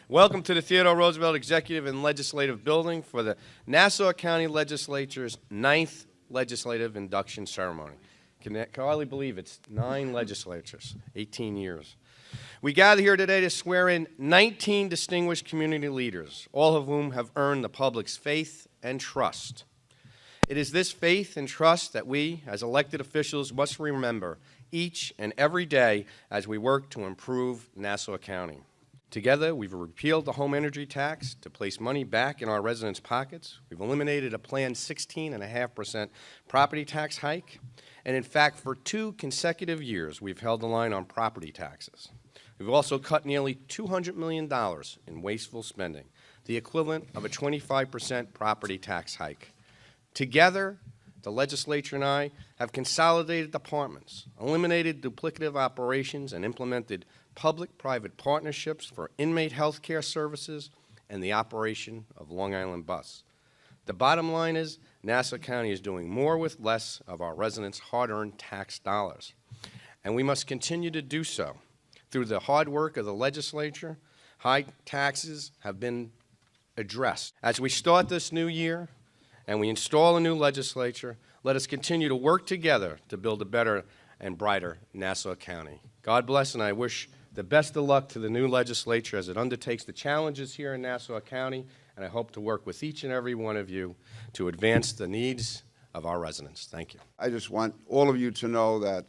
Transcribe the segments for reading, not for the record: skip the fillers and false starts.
Welcome to the Theodore Roosevelt Executive and Legislative Building for the Nassau County Legislature's 9th Legislative Induction Ceremony. Can hardly believe it's 9 legislatures, 18 years. We gather here today to swear in 19 distinguished community leaders, all of whom have earned the public's faith and trust. It is this faith and trust that we, as elected officials, must remember each and every day as we work to improve Nassau County. Together, we've repealed the home energy tax to place money back in our residents' pockets. We've eliminated a planned 16.5% property tax hike. And in fact, for 2 consecutive years, we've held the line on property taxes. We've also cut nearly $200 million in wasteful spending, the equivalent of a 25% property tax hike. Together, the legislature and I have consolidated departments, eliminated duplicative operations, and implemented public-private partnerships for inmate health care services and the operation of Long Island Bus. The bottom line is Nassau County is doing more with less of our residents' hard-earned tax dollars. And we must continue to do so. Through the hard work of the legislature, high taxes have been addressed. As we start this new year and we install a new legislature, let us continue to work together to build a better and brighter Nassau County. God bless, and I wish the best of luck to the new legislature as it undertakes the challenges here in Nassau County, and I hope to work with each and every one of you to advance the needs of our residents. Thank you. I just want all of you to know that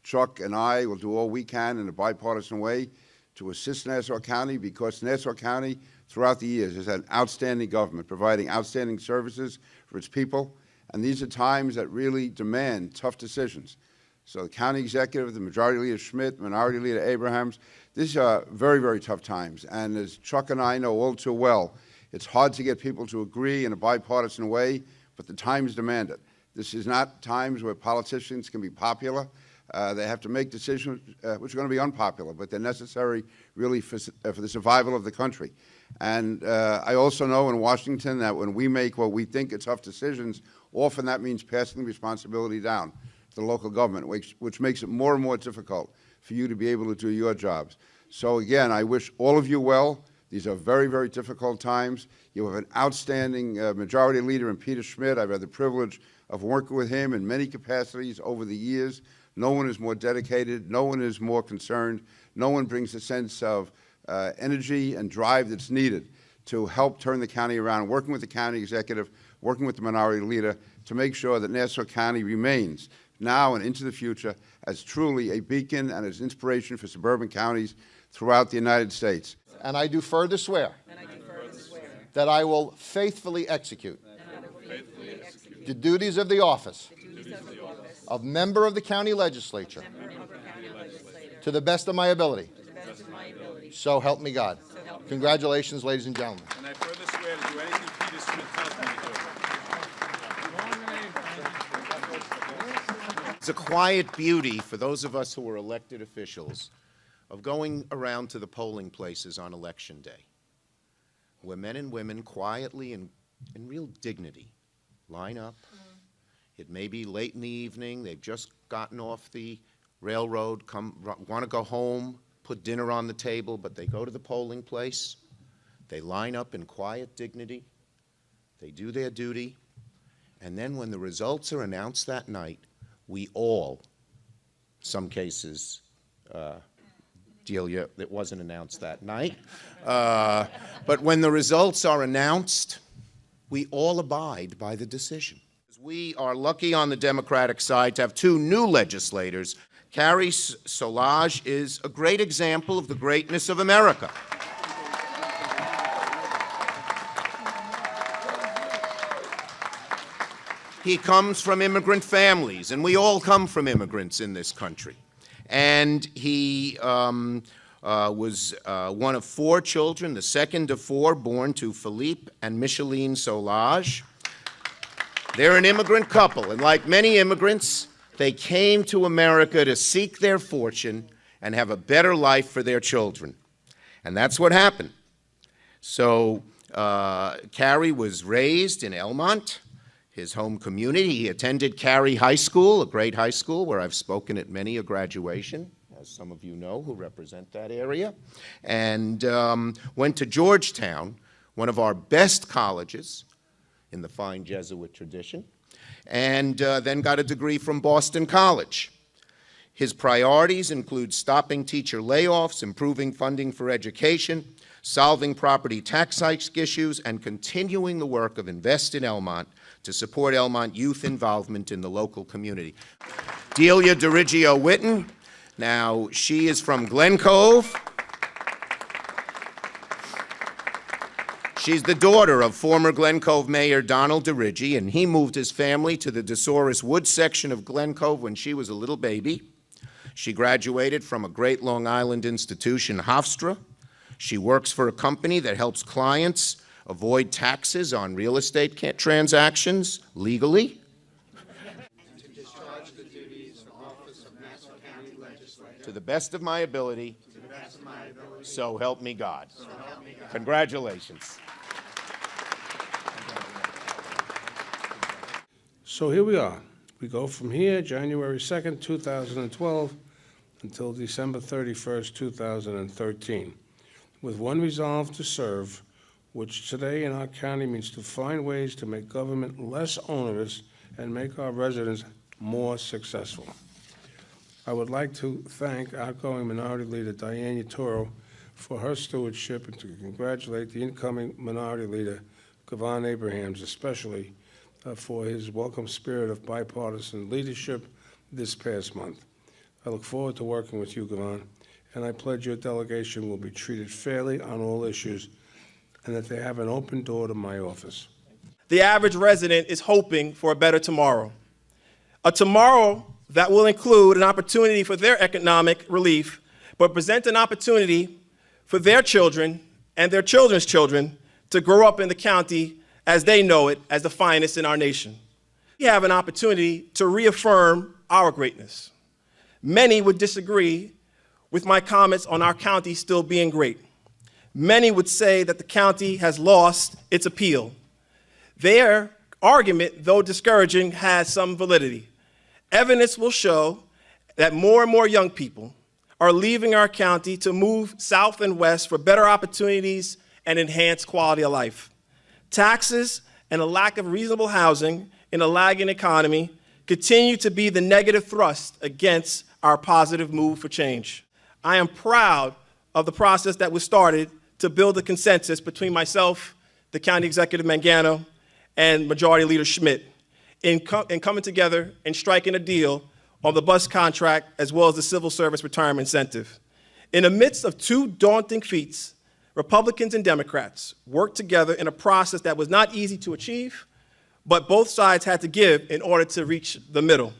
Chuck and I will do all we can in a bipartisan way to assist Nassau County, because Nassau County, throughout the years, has had outstanding government, providing outstanding services for its people, and these are times that really demand tough decisions. So the county executive, the majority leader Schmidt, minority leader Abrahams, these are very, very tough times. And as Chuck and I know all too well, it's hard to get people to agree in a bipartisan way, but the times demand it. This is not times where politicians can be popular. They have to make decisions which are going to be unpopular, but they're necessary really for the survival of the country. And I also know in Washington that when we make what we think are tough decisions, often that means passing the responsibility down to the local government, which makes it more and more difficult for you to be able to do your jobs. So again, I wish all of you well. These are very, very difficult times. You have an outstanding majority leader in Peter Schmidt. I've had the privilege of working with him in many capacities over the years. No one is more dedicated. No one is more concerned. No one brings a sense of energy and drive that's needed to help turn the county around, working with the county executive, working with the minority leader to make sure that Nassau County remains now and into the future as truly a beacon and as inspiration for suburban counties throughout the United States. And I do further swear that I will faithfully execute the duties of the office of member of the county legislature to the best of my ability. So help me God. Congratulations, ladies and gentlemen. And I further swear to do anything Peter Schmidt tells me to do. It's a quiet beauty for those of us who are elected officials of going around to the polling places on Election Day, where men and women quietly and in real dignity line up. It may be late in the evening, they've just gotten off the railroad, want to go home, put dinner on the table, but they go to the polling place, they line up in quiet dignity, they do their duty, and then when the results are announced that night, we all, some cases, Delia, it wasn't announced that night, but when the results are announced, we all abide by the decision. We are lucky on the Democratic side to have 2 new legislators. Carrié Solages is a great example of the greatness of America. He comes from immigrant families, and we all come from immigrants in this country. And he was one of 4 children, the second of 4, born to Philippe and Micheline Solages. They're an immigrant couple, and like many immigrants, they came to America to seek their fortune and have a better life for their children. And that's what happened. So Carrié was raised in Elmont, his home community. He attended Carrié High School, a great high school where I've spoken at many a graduation as some of you know who represent that area, and went to Georgetown, one of our best colleges in the fine Jesuit tradition, and then got a degree from Boston College. His priorities include stopping teacher layoffs, improving funding for education, solving property tax hike issues, and continuing the work of Invest in Elmont to support Elmont youth involvement in the local community. Delia DeRiggi-Whitton, now she is from Glen Cove. She's the daughter of former Glen Cove Mayor Donald DeRiggi, and he moved his family to the DeSoris Woods section of Glen Cove when she was a little baby. She graduated from a great Long Island institution, Hofstra. She works for a company that helps clients avoid taxes on real estate transactions legally. To discharge the duties of office of Nassau County Legislature. To the best of my ability. To the best of my ability. So help me God. So help me God. Congratulations. So here we are. We go from here, January 2nd, 2012, until December 31st, 2013, with one resolve to serve, which today in our county means to find ways to make government less onerous and make our residents more successful. I would like to thank outgoing Minority Leader Diane Toro for her stewardship and to congratulate the incoming Minority Leader, Gavon Abrahams, especially for his welcome spirit of bipartisan leadership this past month. I look forward to working with you, Gavon, and I pledge your delegation will be treated fairly on all issues and that they have an open door to my office. The average resident is hoping for a better tomorrow. A tomorrow that will include an opportunity for their economic relief, but present an opportunity for their children and their children's children to grow up in the county as they know it, as the finest in our nation. We have an opportunity to reaffirm our greatness. Many would disagree with my comments on our county still being great. Many would say that the county has lost its appeal. Their argument, though discouraging, has some validity. Evidence will show that more and more young people are leaving our county to move south and west for better opportunities and enhanced quality of life. Taxes and a lack of reasonable housing in a lagging economy continue to be the negative thrust against our positive move for change. I am proud of the process that was started to build a consensus between myself, the County Executive Mangano, and Majority Leader Schmidt in coming together and striking a deal on the bus contract as well as the civil service retirement incentive. In the midst of two daunting feats, Republicans and Democrats worked together in a process that was not easy to achieve, but both sides had to give in order to reach the middle.